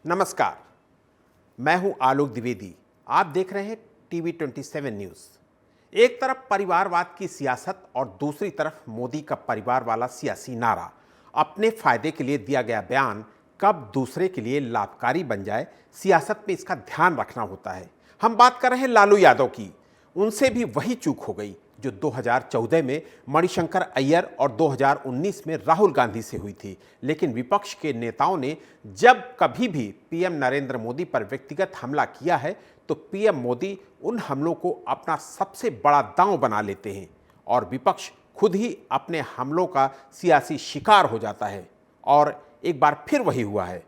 नमस्कार, मैं हूं आलोक द्विवेदी। आप देख रहे हैं टीवी 27 न्यूज़। एक तरफ परिवारवाद की सियासत और दूसरी तरफ मोदी का परिवार वाला सियासी नारा। अपने फायदे के लिए दिया गया बयान कब दूसरे के लिए लाभकारी बन जाए, सियासत में इसका ध्यान रखना होता है। हम बात कर रहे हैं लालू यादव की। उनसे भी वही चूक हो गई जो 2014 में मणिशंकर अय्यर और 2019 में राहुल गांधी से हुई थी। लेकिन विपक्ष के नेताओं ने जब कभी भी पीएम नरेंद्र मोदी पर व्यक्तिगत हमला किया है तो पीएम मोदी उन हमलों को अपना सबसे बड़ा दांव बना लेते हैं और विपक्ष खुद ही अपने हमलों का सियासी शिकार हो जाता है। और एक बार फिर वही हुआ है।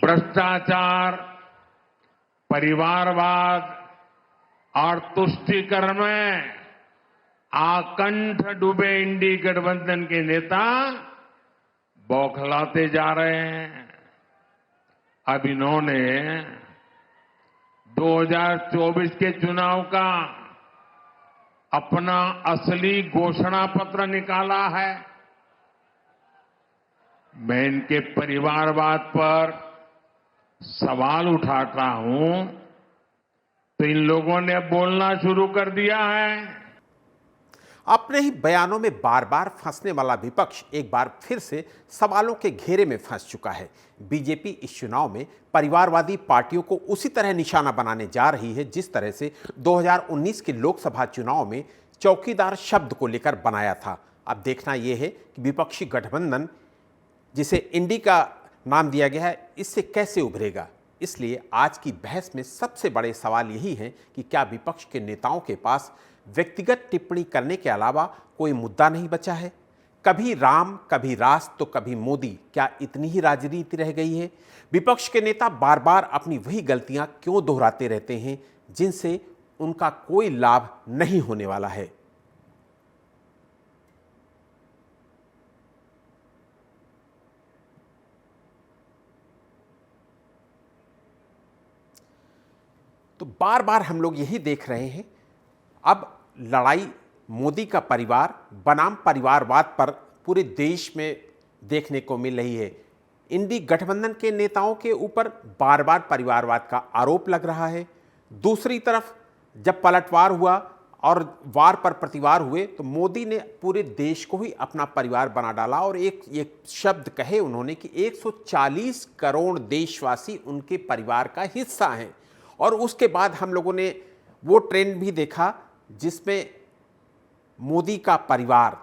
भ्रष्टाचार, परिवारवाद और तुष्टीकरण में आकंठ डूबे इंडी गठबंधन के नेता बौखलाते जा रहे हैं। अब इन्होंने 2024 के चुनाव का अपना असली घोषणा पत्र निकाला है। मैं इनके परिवारवाद पर सवाल उठाता हूं तो इन लोगों ने बोलना शुरू कर दिया है। अपने ही बयानों में बार बार फंसने वाला विपक्ष एक बार फिर से सवालों के घेरे में फंस चुका है। बीजेपी इस चुनाव में परिवारवादी पार्टियों को उसी तरह निशाना बनाने जा रही है जिस तरह से 2019 के लोकसभा चुनाव में चौकीदार शब्द को लेकर बनाया था। अब देखना यह है कि विपक्षी गठबंधन, जिसे इंडी का नाम दिया गया है, इससे कैसे उभरेगा। इसलिए आज की बहस में सबसे बड़े सवाल यही है कि क्या विपक्ष के नेताओं के पास व्यक्तिगत टिप्पणी करने के अलावा कोई मुद्दा नहीं बचा है। कभी राम, कभी रास तो कभी मोदी, क्या इतनी ही राजनीति रह गई है। विपक्ष के नेता बार बार अपनी वही गलतियां क्यों दोहराते रहते हैं जिनसे उनका कोई लाभ नहीं होने वाला है। तो बार बार हम लोग यही देख रहे हैं। अब लड़ाई मोदी का परिवार बनाम परिवारवाद पर पूरे देश में देखने को मिल रही है। इंडी गठबंधन के नेताओं के ऊपर बार बार परिवारवाद का आरोप लग रहा है। दूसरी तरफ जब पलटवार हुआ और वार पर प्रतिवार हुए तो मोदी ने पूरे देश को ही अपना परिवार बना डाला और एक शब्द कहे उन्होंने कि 140 करोड़ देशवासी उनके परिवार का हिस्सा हैं। और उसके बाद हम लोगों ने वो ट्रेंड भी देखा जिसमें मोदी का परिवार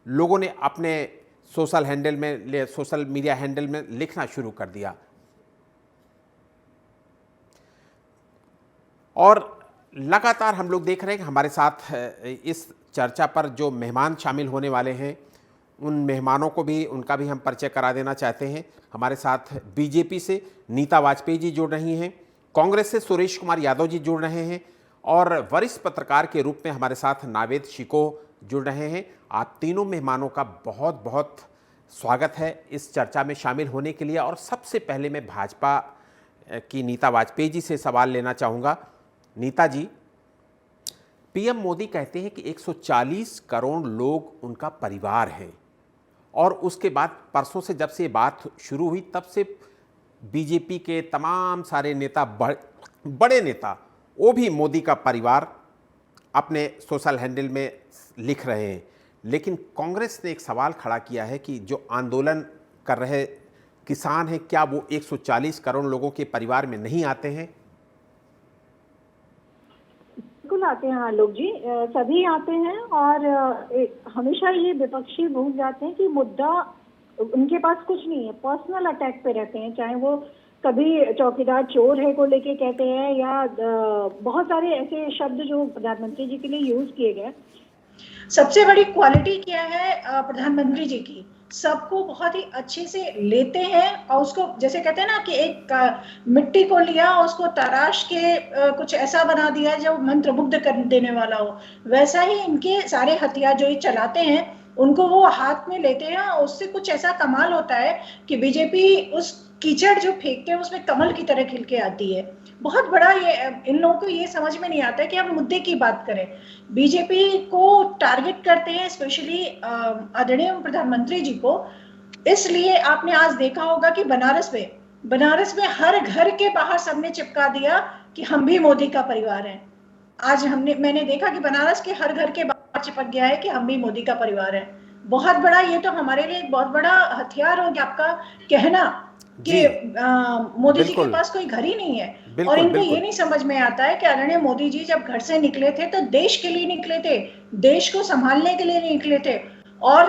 लोगों ने अपने सोशल मीडिया हैंडल में लिखना शुरू कर दिया। और लगातार हम लोग देख रहे हैं कि हमारे साथ इस चर्चा पर जो मेहमान शामिल होने वाले हैं उन मेहमानों को भी उनका भी हम परिचय करा देना चाहते हैं। हमारे साथ बीजेपी से नीता वाजपेयी जी जुड़ रही हैं, कांग्रेस से सुरेश कुमार यादव जी जुड़ रहे हैं और वरिष्ठ पत्रकार के रूप में हमारे साथ नावेद शिको जुड़ रहे हैं। आप तीनों मेहमानों का बहुत बहुत स्वागत है इस चर्चा में शामिल होने के लिए। और सबसे पहले मैं भाजपा की नीता वाजपेयी जी से सवाल लेना चाहूँगा। नीता जी, पीएम मोदी कहते हैं कि 140 करोड़ लोग उनका परिवार है और उसके बाद परसों से जब से ये बात शुरू हुई तब से बीजेपी के तमाम सारे नेता, बड़े नेता, वो भी मोदी का परिवार अपने सोशल हैंडल में लिख रहे हैं। लेकिन कांग्रेस ने एक सवाल खड़ा किया है कि जो आंदोलन कर रहे किसान हैं, क्या वो 140 करोड़ लोगों के परिवार में नहीं आते हैं? बिल्कुल आते हैं आलोक जी, सभी आते हैं। और हमेशा ये विपक्षी भूल जाते हैं कि मुद्दा उनके पास कुछ नहीं है, पर्सनल अटैक पे रहते हैं। चाहे वो कभी चौकीदार चोर है को लेके कहते हैं या बहुत सारे ऐसे शब्द जो प्रधानमंत्री जी के लिए यूज किए गए। सबसे बड़ी क्वालिटी क्या है प्रधानमंत्री जी की, सबको बहुत ही अच्छे से लेते हैं और उसको जैसे कहते हैं ना कि एक मिट्टी को लिया उसको तराश के कुछ ऐसा बना दिया जो मंत्रमुग्ध कर देने वाला हो, वैसा ही इनके सारे हथियार जो ये चलाते हैं उनको वो हाथ में लेते हैं और उससे कुछ ऐसा कमाल होता है कि बीजेपी उस कीचड़ जो फेंकते हैं उसमें कमल की तरह खिल के आती है। बहुत बड़ा ये इन लोगों को ये समझ में नहीं आता है कि हम मुद्दे की बात करें। बीजेपी को टारगेट करते हैं, स्पेशली आदरणीय प्रधानमंत्री जी को, इसलिए आपने आज देखा होगा कि बनारस में हर घर के बाहर सबने चिपका दिया कि हम भी मोदी का परिवार हैं। आज मैंने देखा कि बनारस के हर घर के बाहर चिपक गया है कि हम भी मोदी का परिवार हैं। बहुत बड़ा, ये तो हमारे लिए एक बहुत बड़ा हथियार हो गया आपका कहना कि मोदी जी के पास कोई घर ही नहीं है। और इनको ये नहीं समझ में आता है कि आदरणीय मोदी जी जब घर से निकले थे तो देश के लिए निकले थे, देश को संभालने के लिए निकले थे। और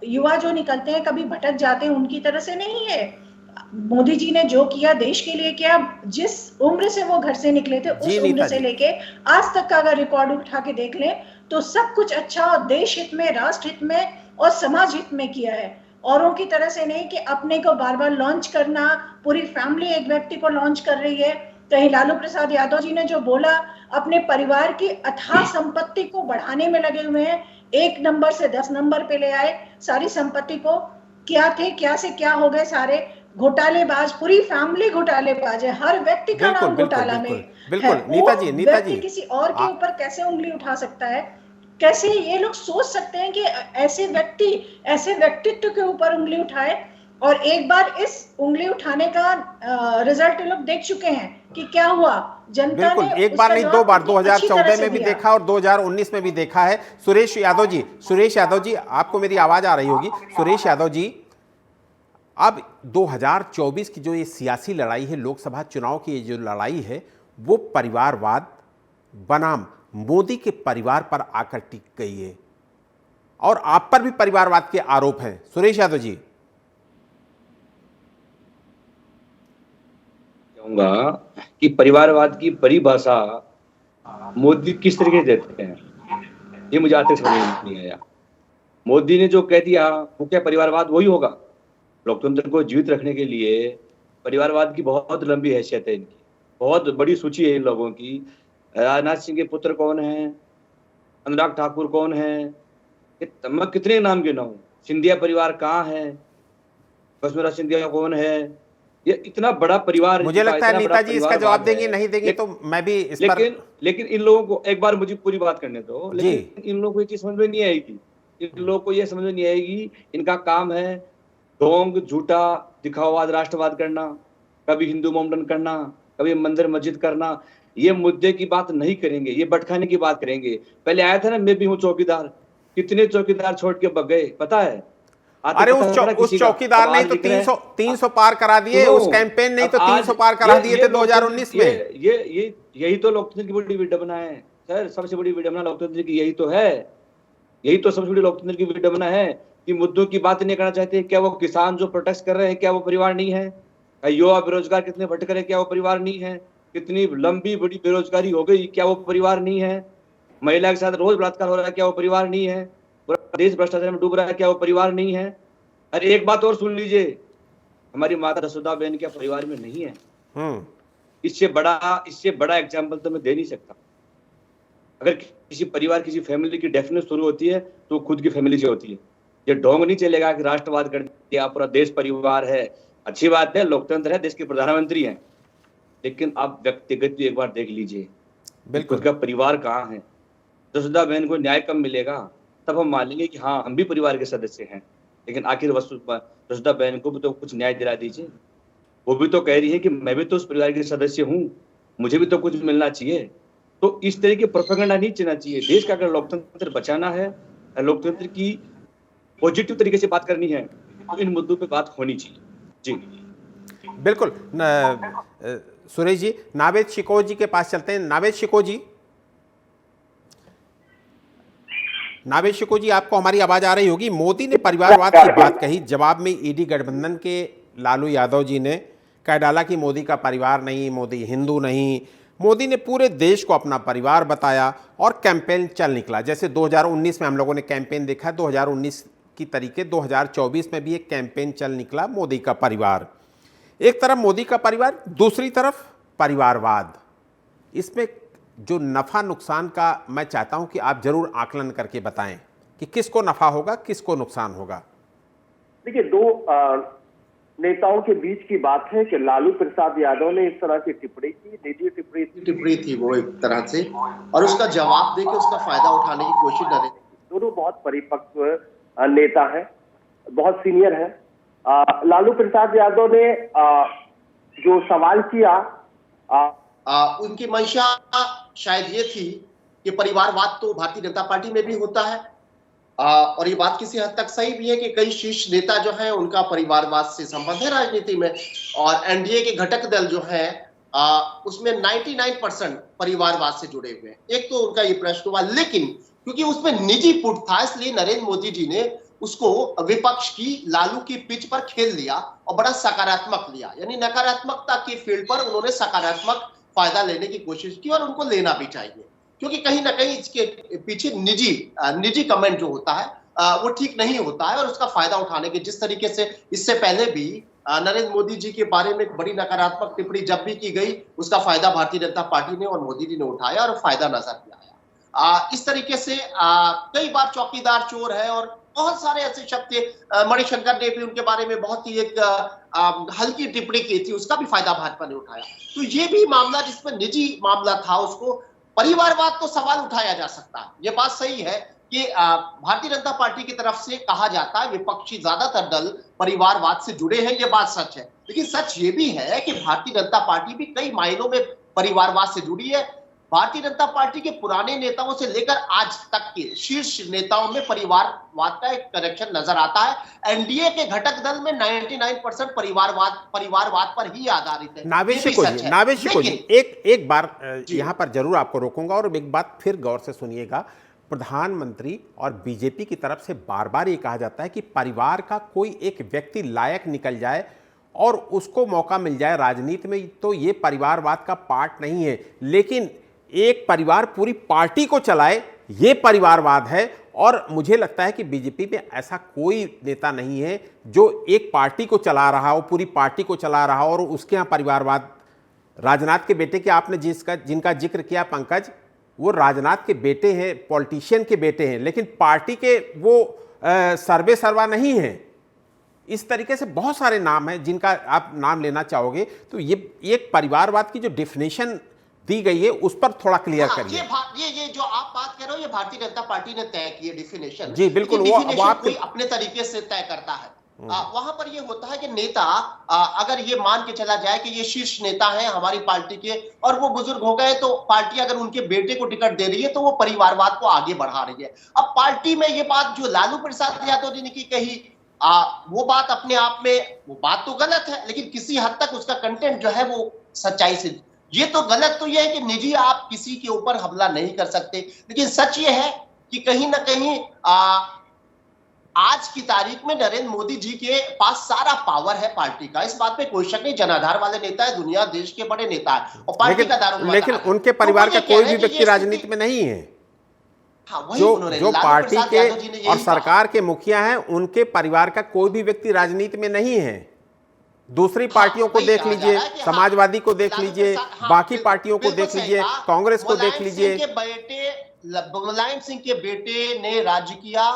युवा जो निकलते हैं कभी भटक जाते हैं, उनकी तरह से नहीं है। मोदी जी ने जो किया देश के लिए किया। जिस उम्र से वो घर से निकले थे उस उम्र से लेके आज तक का अगर रिकॉर्ड उठा के देख लें तो सब कुछ अच्छा और देश हित में, राष्ट्र हित में और समाज हित में किया है। औरों की तरह से नहीं कि अपने को बार बार लॉन्च करना, पूरी फैमिली एक व्यक्ति को लॉन्च कर रही है। कहीं लालू प्रसाद यादव जी ने जो बोला, अपने परिवार की अथाह संपत्ति को बढ़ाने में लगे हुए हैं, 1 नंबर से 10 नंबर पे ले आए सारी संपत्ति को। क्या थे, क्या से क्या हो गए, सारे घोटालेबाज, पूरी फैमिली घोटालेबाज है। हर व्यक्ति का नाम घोटाला में बिल्कुल। नीता जी किसी और के ऊपर कैसे उंगली उठा सकता है? कैसे ये लोग सोच सकते हैं कि ऐसे व्यक्तित्व के ऊपर उंगली उठाए? और एक बार इस उंगली उठाने का रिजल्ट लोग देख चुके हैं कि क्या हुआ। जनता ने एक बार नहीं 2 बार, 2014 में भी देखा और 2019 में भी देखा है। सुरेश यादव जी आपको मेरी आवाज आ रही होगी। सुरेश यादव जी, अब 2024 की जो ये सियासी लड़ाई है, लोकसभा चुनाव की ये जो लड़ाई है, वो परिवारवाद बनाम मोदी के परिवार पर आकर टिक गई है और आप पर भी परिवारवाद के आरोप हैं। सुरेश यादव जी, कहूंगा कि परिवारवाद की परिभाषा मोदी किस तरीके से देते हैं ये मुझे आज तक समझ नहीं आया। मोदी ने जो कह दिया वो क्या परिवारवाद वही होगा? लोकतंत्र को जीवित रखने के लिए परिवारवाद की बहुत लंबी हैसियत है, इनकी बहुत बड़ी सूची है इन लोगों की। राजनाथ सिंह के पुत्र कौन है, अनुराग ठाकुर कौन है, मैं कितने नाम गिनाऊं? सिंधिया परिवार कहाँ है, वसुंधरा सिंधिया कौन है? ये इतना बड़ा परिवार, मुझे लगता है नीता जी इसका जवाब देंगे, नहीं देंगे तो मैं भी इस पर। लेकिन इन लोगों को एक बार मुझे पूरी बात करने दो। लेकिन इन लोगों को ये चीज समझ में नहीं आएगी। इन लोगों को ये समझ में नहीं आएगी, इनका काम है ढोंग, झूठा दिखावाद, राष्ट्रवाद करना, कभी हिंदू मोमडन करना, कभी मंदिर मस्जिद करना। ये मुद्दे की बात नहीं करेंगे, ये बटखाने की बात करेंगे। पहले आया था ना, मैं भी हूँ चौकीदार, कितने चौकीदार छोड़ के भग गए पता है? अरे उस चौकीदार ने तो 300 पार करा दिए, उस कैंपेन ने तो 300 पार करा दिए थे 2019 में। यही तो लोकतंत्र की बड़ी विडंबना है सर, सबसे बड़ी विडंबना लोकतंत्र की यही तो है। यही तो सबसे बड़ी लोकतंत्र की विडंबना है कि मुद्दों की बात नहीं करना चाहते। क्या वो किसान जो प्रोटेस्ट कर रहे हैं, क्या वो परिवार नहीं है? युवा बेरोजगार कितने भटक रहे, क्या वो परिवार नहीं है? कितनी लंबी बड़ी बेरोजगारी हो गई, क्या वो परिवार नहीं है? महिला के साथ रोज बलात्कार हो रहा है, क्या वो परिवार नहीं है? पूरा देश भ्रष्टाचार में डूब रहा है, क्या वो परिवार नहीं है? अरे एक बात और सुन लीजिए, हमारी माता जसोदा बहन क्या परिवार में नहीं है? इससे बड़ा एग्जाम्पल तो मैं दे नहीं सकता। अगर किसी परिवार, किसी फैमिली की डेफिनेशन शुरू होती है तो खुद की फैमिली से होती है। ये ढोंग नहीं चलेगा कि राष्ट्रवाद कर दिया, पूरा देश परिवार है। अच्छी बात है, लोकतंत्र है, देश के प्रधानमंत्री हैं, लेकिन आप व्यक्तिगत एक बार देख लीजिए खुद का परिवार कहाँ है। जसोदा बहन को न्याय कब मिलेगा? तब हम मान लेंगे कि हाँ हम भी परिवार के सदस्य हैं। लेकिन आखिर जसोदा बहन को भी तो कुछ न्याय दिला दीजिए। वो भी तो कह रही है कि मैं भी तो उस परिवार के सदस्य हूँ, मुझे भी तो कुछ मिलना चाहिए। तो इस तरह की प्रोपेगेंडा नहीं चलना चाहिए। देश का अगर लोकतंत्र बचाना है, लोकतंत्र की पॉजिटिव तरीके से बात करनी है, तो इन मुद्दों पे बात होनी चाहिए। जी बिल्कुल। सुरेश जी, नावेद शिकोह जी के पास चलते हैं। नावेद शिकोह जी, आपको हमारी आवाज आ रही होगी। मोदी ने परिवारवाद की बात कही, जवाब में ईडी गठबंधन के लालू यादव जी ने कह डाला कि मोदी का परिवार नहीं, मोदी हिंदू नहीं। मोदी ने पूरे देश को अपना परिवार बताया और कैंपेन चल निकला। जैसे 2019 में हम लोगों ने कैंपेन देखा, 2019 की तरीके 2024 में भी एक कैंपेन चल निकला, मोदी का परिवार। एक तरफ मोदी का परिवार, दूसरी तरफ परिवारवाद। इसमें जो नफा नुकसान का मैं चाहता हूं कि आप जरूर आकलन करके बताएं कि किसको नफा होगा, किसको नुकसान होगा। देखिए, दो नेताओं के बीच की बात है कि लालू प्रसाद यादव ने इस तरह की टिप्पणी की, निजी टिप्पणी थी वो एक तरह से, और उसका जवाब देके उसका फायदा उठाने की कोशिश कर रहे थे। दोनों बहुत परिपक्व नेता है। बहुत सीनियर है। लालू प्रसाद यादव ने जो सवाल किया, उनकी मंशा शायद ये थी कि परिवारवाद तो भारतीय जनता पार्टी में भी होता है, और ये बात किसी हद तक सही भी है कि कई शीर्ष नेता जो हैं उनका परिवारवाद से संबंध है राजनीति में, और एनडीए के घटक दल जो है उसमें 99% परिवारवाद से जुड़े हुए हैं। एक तो उनका ये प्रश्न हुआ, लेकिन क्योंकि उसमें निजी पुट था इसलिए नरेंद्र मोदी जी ने उसको विपक्ष की लालू की पिच पर खेल लिया और बड़ा सकारात्मक लिया, यानी नकारात्मकता के फील्ड पर उन्होंने सकारात्मक फायदा लेने की कोशिश की, और उनको लेना भी चाहिए, क्योंकि कहीं ना कहीं इसके पीछे निजी कमेंट जो होता है वो ठीक नहीं होता है, और उसका फायदा उठाने के जिस तरीके से इससे पहले भी नरेंद्र मोदी जी के बारे में बड़ी नकारात्मक टिप्पणी जब भी की गई उसका फायदा भारतीय जनता पार्टी ने और मोदी जी ने उठाया और फायदा नजर भी आया। इस तरीके से कई बार चौकीदार चोर है और बहुत सारे ऐसे शब्द मणिशंकर ने भी उनके बारे में बहुत ही एक हल्की टिप्पणी की थी, उसका भी फायदा भाजपा ने उठाया। तो ये भी मामला जिसमें निजी मामला था उसको परिवारवाद तो सवाल उठाया जा सकता है। ये बात सही है कि भारतीय जनता पार्टी की तरफ से कहा जाता है विपक्षी ज्यादातर दल परिवारवाद से जुड़े हैं, ये बात सच है, लेकिन सच ये भी है कि भारतीय जनता पार्टी भी कई मायनों में परिवारवाद से जुड़ी है। भारतीय जनता पार्टी के पुराने नेताओं से लेकर आज तक के शीर्ष नेताओं में परिवारवाद का एक कनेक्शन नजर आता है। एनडीए के घटक दल में 99% परिवारवाद पर ही आधारित है। नावेश को जी एक बार यहाँ पर जरूर आपको रोकूंगा और एक बात फिर गौर से सुनिएगा। प्रधानमंत्री और बीजेपी की तरफ से बार बार ये कहा जाता है कि परिवार का कोई एक व्यक्ति लायक निकल जाए और उसको मौका मिल जाए राजनीति में, तो ये परिवारवाद का पार्ट नहीं है, लेकिन एक परिवार पूरी पार्टी को चलाए ये परिवारवाद है। और मुझे लगता है कि बीजेपी में ऐसा कोई नेता नहीं है जो एक पार्टी को चला रहा हो, पूरी पार्टी को चला रहा हो और उसके यहाँ परिवारवाद। राजनाथ के बेटे के आपने जिनका जिक्र किया पंकज, वो राजनाथ के बेटे हैं, पॉलिटिशियन के बेटे हैं, लेकिन पार्टी के वो सर्वे सर्वा नहीं है। इस तरीके से बहुत सारे नाम हैं जिनका आप नाम लेना चाहोगे, तो ये एक परिवारवाद की जो डेफिनेशन दी गई है उस पर थोड़ा क्लियर करिए। ये जो आप बात कर रहे हो ये भारतीय जनता पार्टी ने तय की है डेफिनेशन। जी बिल्कुल, वो आप कोई अपने तरीके से तय करता है। वहां पर ये होता है कि नेता अगर ये मान के चला जाए कि ये शीर्ष नेता है हमारी पार्टी के और वो बुजुर्ग हो गए, तो पार्टी अगर उनके बेटे को टिकट दे रही है तो वो परिवारवाद को आगे बढ़ा रही है। अब पार्टी में ये बात जो लालू प्रसाद यादव जी ने की कही, वो बात अपने आप में वो बात तो गलत है, लेकिन किसी हद तक उसका कंटेंट जो है वो सच्चाई से, ये तो गलत तो ये है कि निजी आप किसी के ऊपर हमला नहीं कर सकते, लेकिन सच ये है कि कहीं ना कहीं आज की तारीख में नरेंद्र मोदी जी के पास सारा पावर है पार्टी का, इस बात पे कोई शक नहीं। जनाधार वाले नेता है, दुनिया देश के बड़े नेता है और पार्टी का दारोमदार, लेकिन उनके परिवार का कोई भी व्यक्ति राजनीति में नहीं है। जो पार्टी के और सरकार के मुखिया हैं उनके परिवार का कोई भी व्यक्ति राजनीति में नहीं है। दूसरी पार्टियों को देख लीजिए, समाजवादी को देख लीजिए, बाकी पार्टियों को देख लीजिए, कांग्रेस को देख लीजिए। मुलायम सिंह के बेटे ने राज्य किया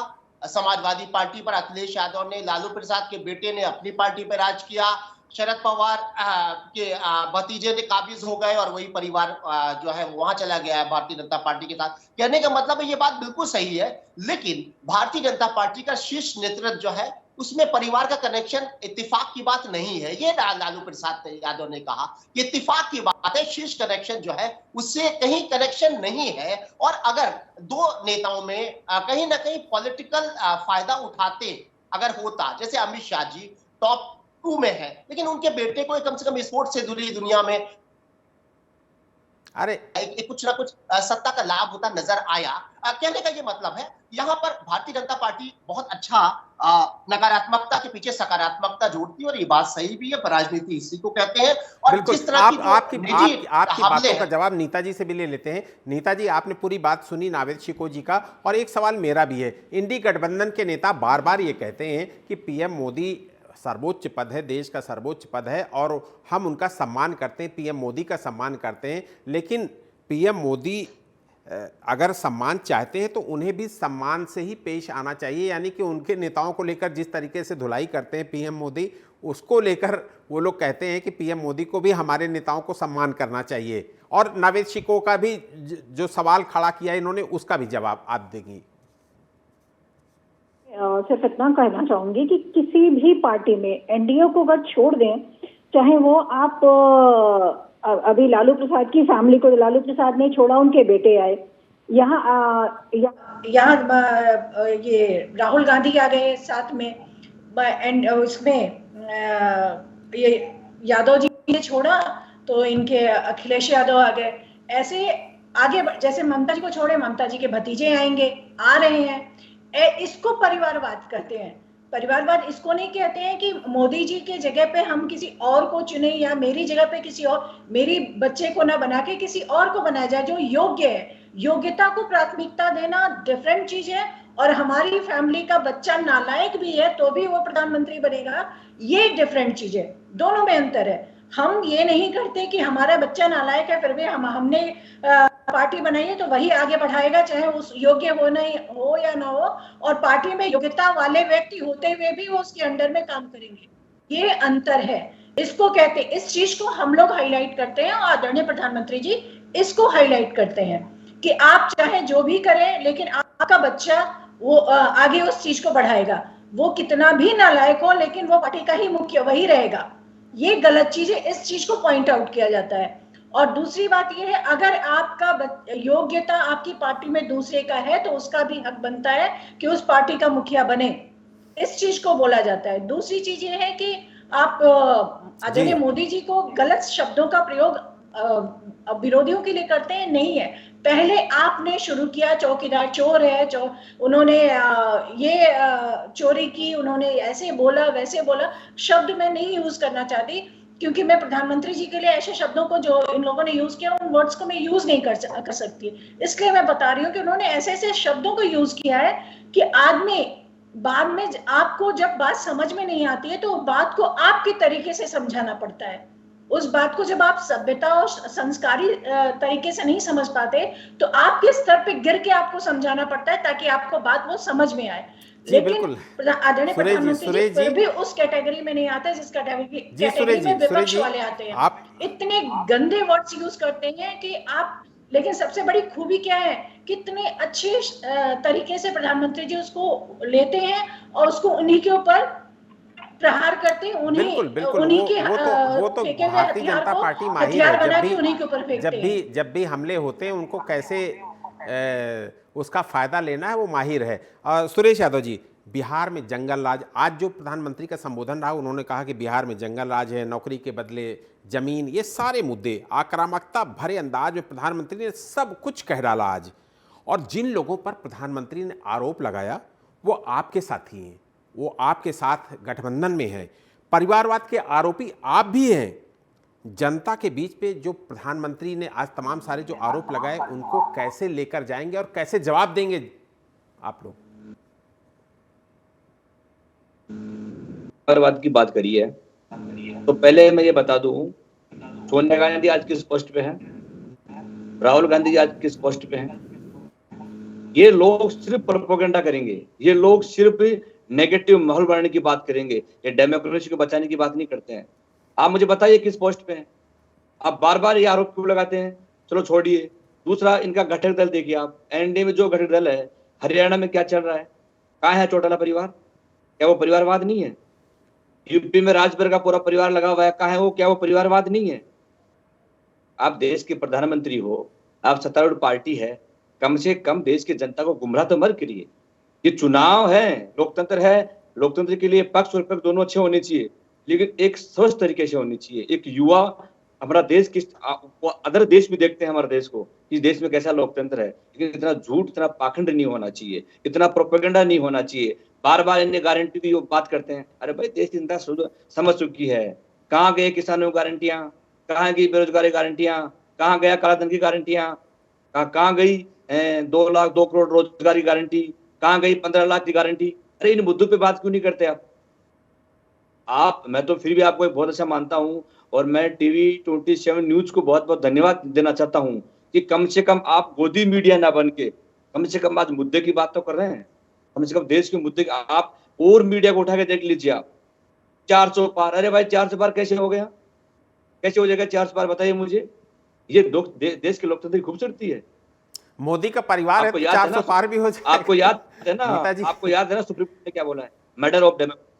समाजवादी पार्टी पर, अखिलेश यादव ने, लालू प्रसाद के बेटे ने अपनी पार्टी पर राज किया, शरद पवार के भतीजे ने काबिज हो गए और वही परिवार जो है वहां चला गया है भारतीय जनता पार्टी के साथ। कहने का मतलब है ये बात बिल्कुल सही है, लेकिन भारतीय जनता पार्टी का शीर्ष नेतृत्व जो है उसमें परिवार का कनेक्शन इत्तेफाक की बात नहीं है। ये लालू प्रसाद यादव ने कहा कि इत्तेफाक की बात है, शीर्ष कनेक्शन जो है उससे कहीं कनेक्शन नहीं है। और अगर दो नेताओं में कहीं ना कहीं पॉलिटिकल फायदा उठाते अगर होता, जैसे अमित शाह जी टॉप 2 में है, लेकिन उनके बेटे को कम से कम स्पोर्ट्स से जुड़ी दुनिया में कुछ ना कुछ सत्ता का लाभ होता नजर आया। कहने का ये मतलब है यहाँ पर भारतीय जनता पार्टी बहुत अच्छा नकारात्मकता के पीछे सकारात्मकता जोड़ती है, और ये बात सही भी है, राजनीति इसी को कहते हैं। और जिस तरह आपकी बातों का जवाब नीता जी से भी ले लेते हैं। नीता जी, आपने पूरी बात सुनी नावेद शिको जी का, और एक सवाल मेरा भी है। इंडी गठबंधन के नेता बार बार ये कहते हैं कि पीएम मोदी सर्वोच्च पद है, देश का सर्वोच्च पद है और हम उनका सम्मान करते हैं, पीएम मोदी का सम्मान करते हैं, लेकिन पीएम मोदी अगर सम्मान चाहते हैं तो उन्हें भी सम्मान से ही पेश आना चाहिए। यानी कि उनके नेताओं को लेकर जिस तरीके से धुलाई करते हैं पीएम मोदी, उसको लेकर वो लोग कहते हैं कि पीएम मोदी को भी हमारे नेताओं को सम्मान करना चाहिए। और नावेद शिको का भी जो सवाल खड़ा किया इन्होंने, उसका भी जवाब आप देंगी। सिर्फ इतना कहना चाहूंगी कि किसी भी पार्टी में एनडीए को अगर छोड़ दें, चाहे वो आप अभी लालू प्रसाद की फैमिली को लालू प्रसाद ने छोड़ा, उनके बेटे आए यहाँ ये राहुल गांधी आ गए साथ में, एंड उसमें ये यादव जी ने छोड़ा तो इनके अखिलेश यादव आ गए। ऐसे आगे जैसे ममता जी को छोड़े, ममता जी के भतीजे आएंगे, आ रहे हैं। इसको परिवारवाद कहते हैं। परिवारवाद इसको नहीं कहते हैं कि मोदी जी के जगह पे हम किसी और को चुने या मेरी जगह पे किसी और, मेरी बच्चे को ना बना के किसी और को बनाया जाए जो योग्य है। योग्यता को प्राथमिकता देना डिफरेंट चीज है, और हमारी फैमिली का बच्चा नालायक भी है तो भी वो प्रधानमंत्री बनेगा, ये डिफरेंट चीज है। दोनों में अंतर है। हम ये नहीं करते कि हमारा बच्चा नालायक है फिर भी हमने पार्टी बनाई है तो वही आगे बढ़ाएगा, चाहे उस योग्य हो या ना हो, और पार्टी में योग्यता वाले व्यक्ति होते हुए भी वो उसके अंडर में काम करेंगे। ये अंतर है। इसको कहते, इस चीज को हम लोग हाईलाइट करते हैं और आदरणीय प्रधानमंत्री जी इसको हाईलाइट करते हैं कि आप चाहे जो भी करें लेकिन आपका बच्चा वो आगे उस चीज को बढ़ाएगा। वो कितना भी नालायक हो लेकिन वो पार्टी का ही मुख्य वही रहेगा। ये गलत चीज है, इस चीज को पॉइंट आउट किया जाता है। और दूसरी बात ये है, अगर आपका योग्यता आपकी पार्टी में दूसरे का है तो उसका भी हक बनता है कि उस पार्टी का मुखिया बने, इस चीज को बोला जाता है। दूसरी चीज ये है कि आप आदरणीय मोदी जी को गलत शब्दों का प्रयोग विरोधियों के लिए करते हैं, नहीं है। पहले आपने शुरू किया, चौकीदार चोर है, उन्होंने ये चोरी की, उन्होंने ऐसे बोला वैसे बोला। शब्द मैं नहीं यूज करना चाहती क्योंकि मैं प्रधानमंत्री जी के लिए ऐसे शब्दों को जो इन लोगों ने यूज किया उन वर्ड्स को मैं यूज नहीं कर सकती, इसलिए मैं बता रही हूँ कि उन्होंने ऐसे ऐसे शब्दों को यूज किया है कि आदमी बाद में आपको जब बात समझ में नहीं आती है तो बात को आपके तरीके से समझाना पड़ता है। उस बात को जब आप सभ्यता और संस्कारी तरीके से नहीं समझ पाते तो आपके स्तर पे गिर के आपको समझाना पड़ता है ताकि आपको बात वो समझ में आए। लेकिन आदरणीय प्रधानमंत्री जी फिर भी उस कैटेगरी में नहीं आते जिस कैटेगरी में विपक्ष वाले आते हैं। आप इतने गंदे वर्ड्स यूज करते हैं कि आप, लेकिन सबसे बड़ी खूबी क्या है, कितने अच्छे तरीके से प्रधानमंत्री जी उसको लेते हैं और उसको उन्हीं के ऊपर प्रहार करते हैं, उन्हीं के वो तो भारतीय जनता पार्टी माहिर है। जब भी हमले होते हैं उनको कैसे उसका फायदा लेना है वो माहिर है। सुरेश यादव जी, बिहार में जंगल राज, आज जो प्रधानमंत्री का संबोधन रहा उन्होंने कहा कि बिहार में जंगल राज है, नौकरी के बदले जमीन, ये सारे मुद्दे आक्रामकता भरे अंदाज में प्रधानमंत्री ने सब कुछ कह डाला आज। और जिन लोगों पर प्रधानमंत्री ने आरोप लगाया वो आपके साथी हैं, वो आपके साथ गठबंधन में हैं, परिवारवाद के आरोपी आप भी हैं। जनता के बीच पे जो प्रधानमंत्री ने आज तमाम सारे जो आरोप लगाए उनको कैसे लेकर जाएंगे और कैसे जवाब देंगे आप लोग? परिवारवाद की बात करी है तो पहले मैं ये बता दूं, सोनिया गांधी आज किस पोस्ट पे हैं, राहुल गांधी आज किस पोस्ट पे हैं। ये लोग सिर्फ प्रोपेगेंडा करेंगे, ये लोग सिर्फ नेगेटिव माहौल बनाने की बात करेंगे, ये डेमोक्रेसी को बचाने की बात नहीं करते हैं। आप मुझे बताइए किस पोस्ट पे हैं? आप बार बार ये आरोप क्यों लगाते हैं? चलो छोड़िए। दूसरा, इनका घटक दल देखिए आप, एनडीए में जो घटक दल है, हरियाणा में क्या चल रहा है? कहाँ है चौटाला परिवार? क्या वो परिवारवाद नहीं है? यूपी में राजभर का पूरा परिवार लगा हुआ है, कहाँ है वो? क्या वो परिवारवाद नहीं है? आप देश के प्रधानमंत्री हो, आप सत्तारूढ़ पार्टी है, कम से कम देश की जनता को गुमराह तो मत करिए। ये चुनाव है, लोकतंत्र है, लोकतंत्र के लिए पक्ष और विपक्ष दोनों अच्छे होने चाहिए, लेकिन एक स्वस्थ तरीके से होनी चाहिए। एक युवा हमारा देश किस अदर देश भी देखते हैं हमारे देश को, इस देश में कैसा लोकतंत्र है, लेकिन इतना झूठ, इतना पाखंड नहीं होना चाहिए, इतना प्रोपेगेंडा नहीं होना चाहिए। बार बार इन्हें गारंटी की बात करते हैं। अरे भाई, देश की जनता समझ चुकी है। कहाँ गए किसानों की गारंटियां, कहाँ गई बेरोजगारी गारंटियां, कहाँ गया कालाधन की गारंटियां, कहाँ गई 2 लाख 2 करोड़ रोजगारी गारंटी, कहाँ गई 15 लाख की गारंटी? अरे इन मुद्दों पे बात क्यों नहीं करते आप? मैं तो फिर भी आपको बहुत अच्छा मानता हूं और मैं टीवी 27 न्यूज को बहुत बहुत धन्यवाद देना चाहता हूं कि कम से कम आप गोदी मीडिया ना बन के कम से कम आज मुद्दे की बात तो कर रहे हैं। कम से कम देश के मुद्दे आप और मीडिया को उठा के देख लीजिए आप। 400 पार, अरे भाई 400 पार कैसे हो गया? कैसे हो जाएगा 400 पार? बताइए मुझे। ये देश के लोकतंत्र की खूबसूरती है। मोदी का परिवार है आपको तो याद है 400 ना? पार भी हो जाएगा। आपको याद है ना? नेताजी आपको याद है ना सुप्रीम कोर्ट ने क्या बोला है? Murder of democracy.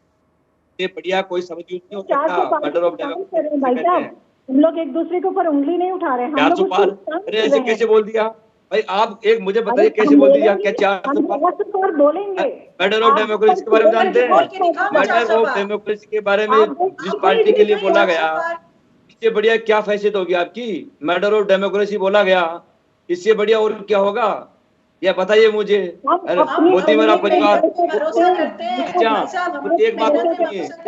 ये बढ़िया कोई समझ यूज नहीं हो 400 सकता। पार मर्डर ऑफ काम कर रहे हैं डेमोक्रेसी भाई कहते साहब, हैं। हम लोग एक दूसरे के ऊपर उंगली नहीं उठा रहे हैं, हम 400 लोग पार? उसको काम अरे कर ऐसे रहे कैसे हैं। बोल दिया भाई? आप एक मुझे अरे बताइए कैसे हम बोल दिया? बोलेंगे, क्या 400 हम पार? 400 पार बोलेंगे। मर्डर ऑफ डेमोक्रेसी के बारे में जानते हैं? बोल के दिखाओ ना मर्डर 400 ऑफ पार। डेमोक्रेसी के बारे में आप जिस पार्टी के लिए बोला गया, 400 पार। इससे बढ़िया क्या फैसिलिटी होगी आपकी? मर्डर ऑफ डेमोक्रेसी बोला गया, इससे बढ़िया और क्या होगा? यह बताइए मुझे। अरे अपनी मोदी मेरा अपनी परिवार मेहनत से भरोसा करते हैं। अच्छा, भाई साहब, हम तो एक बात मेहनत पे सुनिए, भरोसा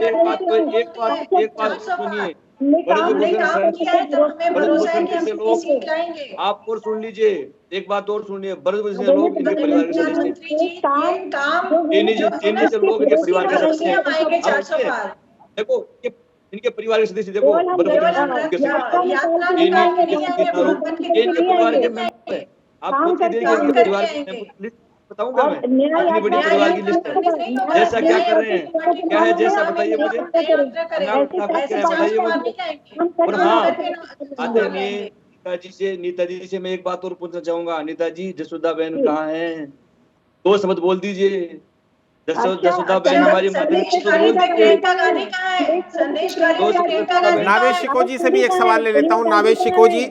एक बात तो एक बात सुनिए। हमने काम हमने नहीं काम किया है तो हमें भरोसा है कि हम लोग सीट लाएंगे। आप और सुन लीजिए, एक बात और सुनिए। बरस से आदरणीय लोग इनके परिवार के सदस्य हैं। प्रधानमंत्री जी, ये काम चीनी जो है चीनी ना, से लोग इनके परिवार के भरोसे सदस्य हैं। हम आएंगे अब 400 देखिए, पार। देखो इनके परिवार के सदस्य देखो, केवल हम बरस केवल से हम उनके सदस्य हैं। यात्रा चीनी निकाल के नहीं इनके आएंगे, परिवार बन के के परिवार के नहीं मेंबर हैं। आएंगे। आपको काम इनके काम परिवार करके की आएंगे। लिस्ट बताऊंगा मैं? न्याय इतनी बड़ी यात्रा परिवार की लिस्ट है। जैसा क्या कर रहे हैं, क्या है जैसा बताइए मुझे। अनुराग ठाकुर क्या है बताइए मुझे। और हाँ, आदरणीय नेताजी से मैं एक बात और पूछना चाहूंगा। नेताजी जसोदा बहन कहाँ हैं? 2 शब्द बोल दीजिए। जसोदा बहन हमारी संदेशकारी प्रियंका गांधी कहाँ है? संदेशकारी प्रियंका गांधी कहाँ नावेश है? शिको जी से भी एक सवाल ले लेता हूँ। नावेश शिको जी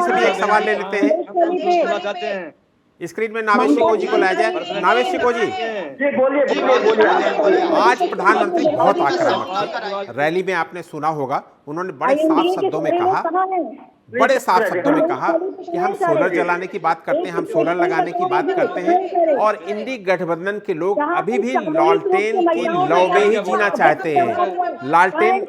से भी एक सवाल ले लेते हैं। सुनना चाहते हैं। स्क्रीन में नावेश शिको जी को लाया जाए। नावेश शिको जी, जी बोलिए। आज प्रधानमंत्री बहुत आक्रामक थे। रैली में आपने सुना होगा, उन्होंने बड़े साफ शब्दों में कहा, कि हम सोलर जलाने की बात करते हैं, हम सोलर लगाने की बात करते हैं, और इंडी गठबंधन के लोग अभी भी लालटेन की लौ में ही जीना चाहते हैं। लालटेन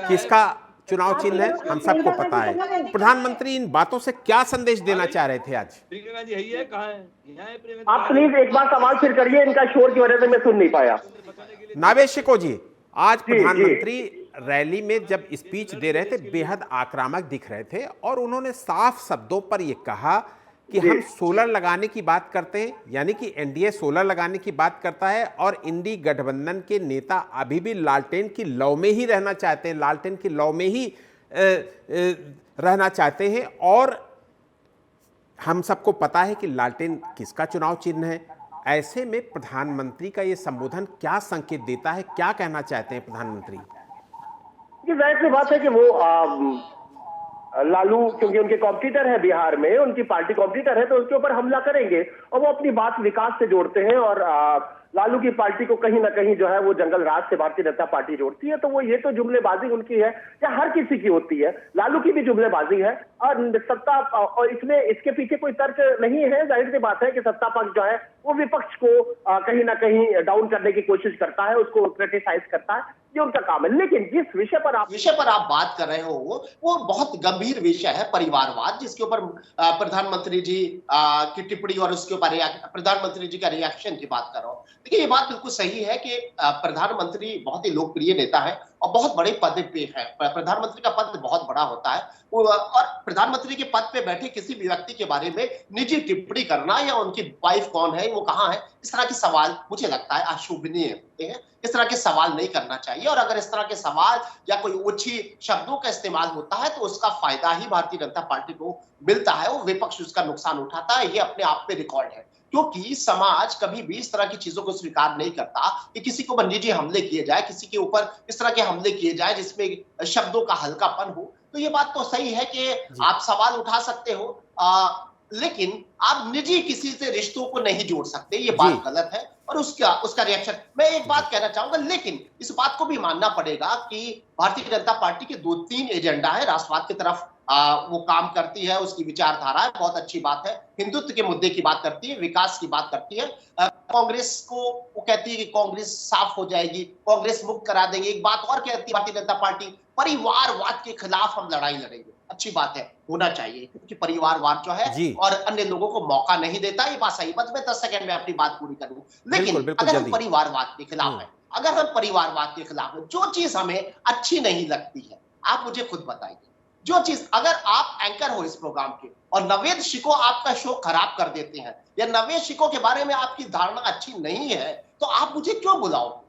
किसका चुनाव चिन्ह है हम सबको पता है। प्रधानमंत्री इन बातों से क्या संदेश देना चाह रहे थे आज? प्रियंका गांधी यही है, कहाँ है? यहाँ है प्रियंका आप प्लीज एक बार सवाल फिर करिए, इनका शोर की वजह से मैं सुन नहीं पाया। नावेश शिको जी, आज प्रधानमंत्री रैली में जब स्पीच दे रहे थे बेहद आक्रामक दिख रहे थे, और उन्होंने साफ शब्दों पर यह कहा कि हम सोलर लगाने की बात करते हैं, यानी कि एनडीए सोलर लगाने की बात करता है, और इंडी गठबंधन के नेता अभी भी लालटेन की लौ में ही रहना चाहते हैं, लालटेन की लौ में ही रहना चाहते हैं। और हम सबको पता है कि लालटेन किसका चुनाव चिन्ह है। ऐसे में प्रधानमंत्री का ये संबोधन क्या संकेत देता है, क्या कहना चाहते हैं प्रधानमंत्री? ये जाहिर सी बात है कि वो लालू क्योंकि उनके कॉम्पिटिटर है बिहार में, उनकी पार्टी कॉम्पिटिटर है, तो उसके ऊपर हमला करेंगे, और वो अपनी बात विकास से जोड़ते हैं, और लालू की पार्टी को कहीं ना कहीं जो है वो जंगल राज से भारतीय जनता पार्टी जोड़ती है। तो वो ये तो जुमलेबाजी उनकी है, या हर किसी की होती है, लालू की भी जुमलेबाजी है, और सत्ता, और इसमें इसके पीछे कोई तर्क नहीं है। जाहिर सी बात है कि सत्ता पक्ष जो है वो विपक्ष को कहीं ना कहीं डाउन करने की कोशिश करता है, उसको क्रिटिसाइज करता है, ये उनका काम है। लेकिन जिस विषय पर आप बात कर रहे हो वो बहुत गंभीर विषय है, परिवारवाद, जिसके ऊपर प्रधानमंत्री जी की टिप्पणी और उसके ऊपर प्रधानमंत्री जी का रिएक्शन की बात कर रहा हूं। देखिए, ये बात बिल्कुल सही है कि प्रधानमंत्री बहुत ही लोकप्रिय नेता है और बहुत बड़े पद पे है। प्रधानमंत्री का पद बहुत बड़ा होता है, और प्रधानमंत्री के पद पे बैठे किसी भी व्यक्ति के बारे में निजी टिप्पणी करना, या उनकी वाइफ कौन है, वो कहाँ है, इस तरह के सवाल मुझे लगता है अशोभनीय होते हैं। इस तरह के सवाल नहीं करना चाहिए, और अगर इस तरह के सवाल या कोई ओछी शब्दों का इस्तेमाल होता है तो उसका फायदा ही भारतीय जनता पार्टी को मिलता है, वो विपक्ष उसका नुकसान उठाता है। ये अपने आप में रिकॉर्ड है, क्योंकि समाज कभी भी इस तरह की चीजों को स्वीकार नहीं करता कि किसी के ऊपर निजी हमले किए जाए, किसी के ऊपर इस तरह के हमले किए जाए जिसमें शब्दों का हल्कापन हो। तो ये बात तो सही है कि आप सवाल उठा सकते हो, लेकिन आप निजी किसी से रिश्तों को नहीं जोड़ सकते, ये बात गलत है, और उसका रिएक्शन। मैं एक बात कहना चाहूंगा, लेकिन इस बात को भी मानना पड़ेगा कि भारतीय जनता पार्टी के 2-3 एजेंडा है। राष्ट्रवाद की तरफ वो काम करती है, उसकी विचारधारा है, बहुत अच्छी बात है। हिंदुत्व के मुद्दे की बात करती है, विकास की बात करती है। कांग्रेस को वो कहती है कि कांग्रेस साफ हो जाएगी, कांग्रेस मुक्त करा देंगे। एक बात और कहती है भारतीय जनता पार्टी, परिवारवाद के खिलाफ हम लड़ाई लड़ेंगे। अच्छी बात है, होना चाहिए, क्योंकि परिवारवाद जो है और अन्य लोगों को मौका नहीं देता। ये बात सही, बस मैं 10 सेकंड में अपनी बात पूरी करूं। लेकिन अगर हम परिवारवाद के खिलाफ है, अगर हम परिवारवाद के खिलाफ है, जो चीज हमें अच्छी नहीं लगती है, आप मुझे खुद बताइए। जो चीज, अगर आप एंकर हो इस प्रोग्राम के और नवेद शिको आपका शो खराब कर देते हैं, या नवेद शिको के बारे में आपकी धारणा अच्छी नहीं है, तो आप मुझे क्यों बुलाओगे?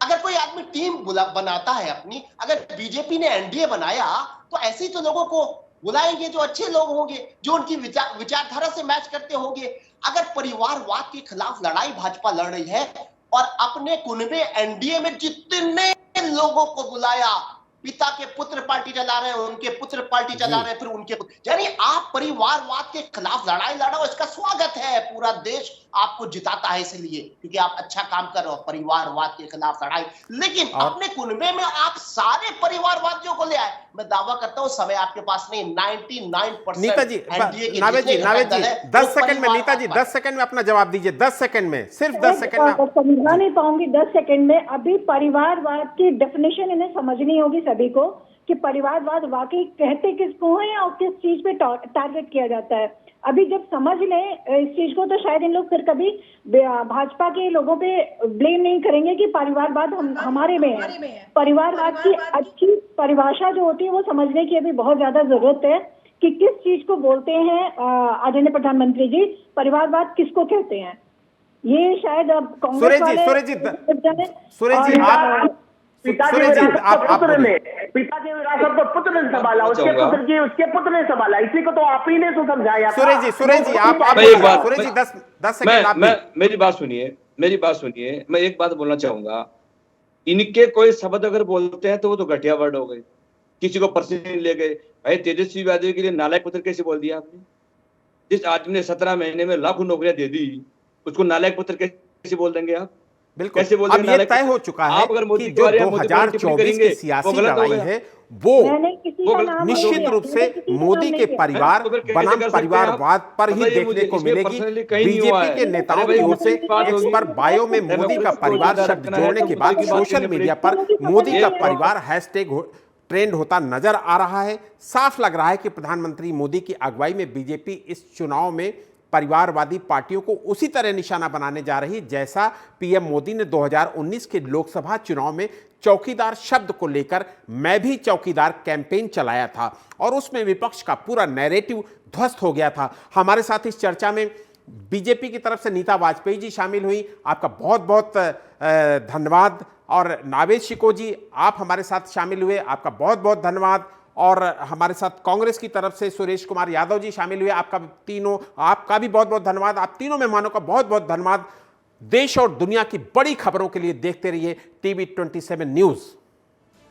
अगर कोई आदमी टीम बनाता है अपनी, अगर बीजेपी ने एनडीए बनाया तो ऐसे ही तो लोगों को बुलाएंगे जो अच्छे लोग होंगे, जो उनकी विचारधारा से मैच करते होंगे। अगर परिवारवाद के खिलाफ लड़ाई भाजपा लड़ रही है और अपने कुनबे एनडीए में जितने लोगों को बुलाया, पिता के पुत्र पार्टी चला रहे हैं, उनके पुत्र पार्टी चला रहे हैं, फिर उनके यानी आप परिवारवाद के खिलाफ लड़ाई लड़ो, इसका स्वागत है। पूरा देश आपको जिताता है इसलिए, क्योंकि आप अच्छा काम कर रहे हो, परिवारवाद के खिलाफ लड़ाई। लेकिन अपने कुनबे में आप सारे परिवारवादियों को ले आए। मैं दावा करता हूं समय आपके पास नहीं, 99% नीता जी, नावेद जी 10 सेकंड में, नीता जी 10 सेकंड में अपना जवाब दीजिए, 10 सेकंड में, सिर्फ 10 सेकंड में। समझा नहीं पाऊंगी 10 सेकंड में। अभी परिवारवाद की डेफिनेशन इन्हें समझनी होगी सभी को कि परिवारवाद वाकई कहते किसको है और किस चीज पे टारगेट किया जाता है। अभी जब समझ लें इस चीज को तो शायद इन लोग फिर कभी भाजपा के लोगों पे ब्लेम नहीं करेंगे कि परिवारवाद हमारे में है। परिवारवाद की अच्छी परिभाषा जो होती है वो समझने की अभी बहुत ज्यादा जरूरत है कि किस चीज को बोलते हैं आदरणीय प्रधानमंत्री जी, परिवारवाद किसको कहते हैं। ये शायद अब कांग्रेस वाले सुरेश जी आप पिताजी विरासत तो पुत्र ने संभाला, उसके पुत्र की उसके पुत्र ने संभाला, इसी को तो आप ही ने तो समझाया। सुरेश जी आप एक बात, सुरेश जी 10 सेकंड आप मेरी बात सुनिए, मैं एक बात बोलना चाहूंगा। इनके कोई शब्द अगर बोलते हैं तो वो तो घटिया वर्ड हो गए, किसी को पर्सनली ले गए। भाई तेजस्वी यादव के लिए नालायक पुत्र कैसे बोल दिया आपने? जिस आदमी ने 17 महीने में लाखों नौकरियां दे दी, उसको नालायक पुत्र कैसे बोल देंगे आप? बिल्कुल, अब ये तय हो चुका है कि जो 2024 की सियासी लड़ाई है वो निश्चित रूप से मोदी के परिवार बनाम परिवारवाद पर ही देखने को मिलेगी। बीजेपी के नेताओं की ओर से एक्स पर बायो में मोदी का परिवार शब्द जोड़ने के बाद सोशल मीडिया पर मोदी का परिवार हैशटैग ट्रेंड होता नजर आ रहा है। साफ लग रहा है कि प्रधानमंत्री मोदी की अगुवाई में बीजेपी इस चुनाव में परिवारवादी पार्टियों को उसी तरह निशाना बनाने जा रही जैसा पीएम मोदी ने 2019 के लोकसभा चुनाव में चौकीदार शब्द को लेकर मैं भी चौकीदार कैंपेन चलाया था और उसमें विपक्ष का पूरा नैरेटिव ध्वस्त हो गया था। हमारे साथ इस चर्चा में बीजेपी की तरफ से नीता वाजपेयी जी शामिल हुई, आपका बहुत बहुत धन्यवाद। और नावेद शिको जी आप हमारे साथ शामिल हुए, आपका बहुत बहुत धन्यवाद। और हमारे साथ कांग्रेस की तरफ से सुरेश कुमार यादव जी शामिल हुए, आपका भी बहुत बहुत धन्यवाद। आप तीनों मेहमानों का बहुत बहुत धन्यवाद। देश और दुनिया की बड़ी खबरों के लिए देखते रहिए TV 27 न्यूज़।